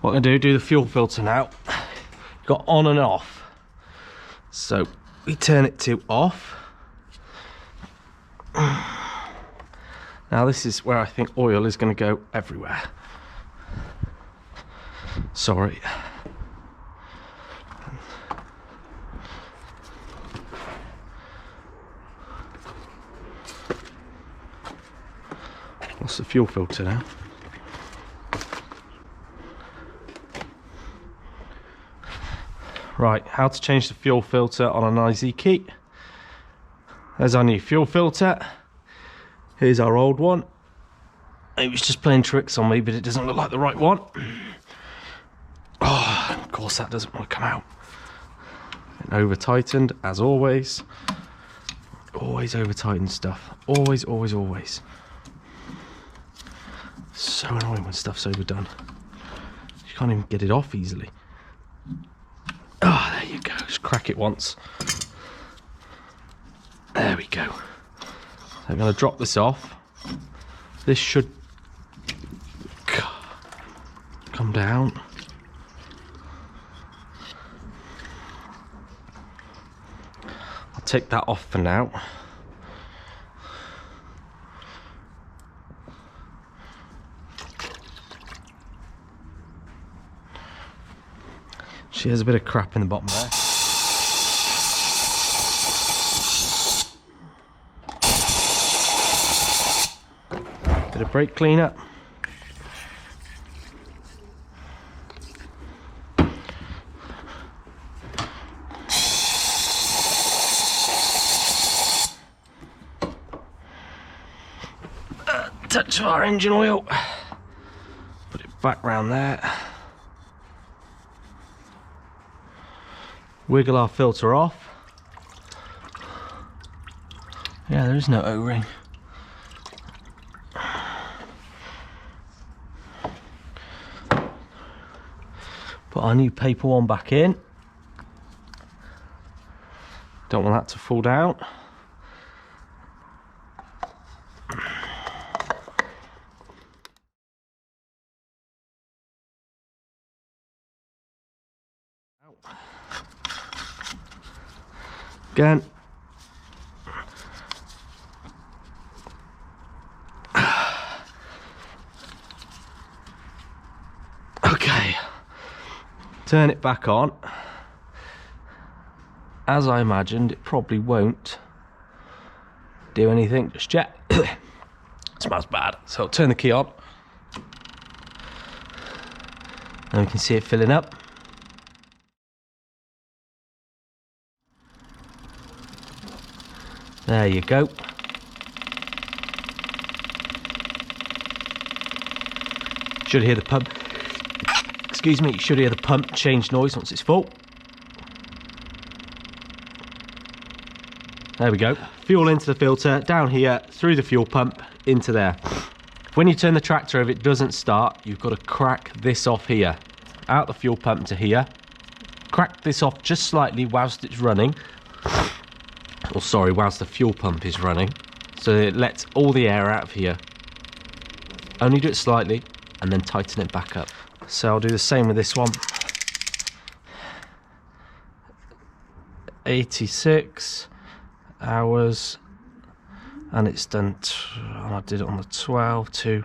What I'm going to do the fuel filter now. Got on and off. So we turn it to off. Now this is where I think oil is going to go everywhere. Sorry. What's the fuel filter now? Right, how to change the fuel filter on an Iseki. There's our new fuel filter. Here's our old one. It was just playing tricks on me, but it doesn't look like the right one. Oh, of course that doesn't want to come out. And over tightened, as always. Always over tightened stuff. Always, always, always. So annoying when stuff's overdone. You can't even get it off easily. Oh, there you go. Just crack it once. There we go. I'm going to drop this off. This should come down. I'll take that off for now. She has a bit of crap in the bottom there. Bit of brake cleaner. Touch of our engine oil. Put it back round there. Wiggle our filter off. Yeah, there is no O-ring. Put our new paper one back in. Don't want that to fall down. Again. Okay. Turn it back on. As I imagined, it probably won't do anything just yet. Smells bad. So I'll turn the key on. And we can see it filling up. There you go. Should hear the pump. Excuse me, you should hear the pump change noise once it's full. There we go. Fuel into the filter, down here, through the fuel pump, into there. When you turn the tractor, if it doesn't start, you've got to crack this off here. Out the fuel pump to here. Crack this off just slightly whilst it's running. Or sorry, whilst the fuel pump is running, so it lets all the air out of here. Only do it slightly and then tighten it back up. So I'll do the same with this one. 86 hours, and it's done. I did it on the 12 to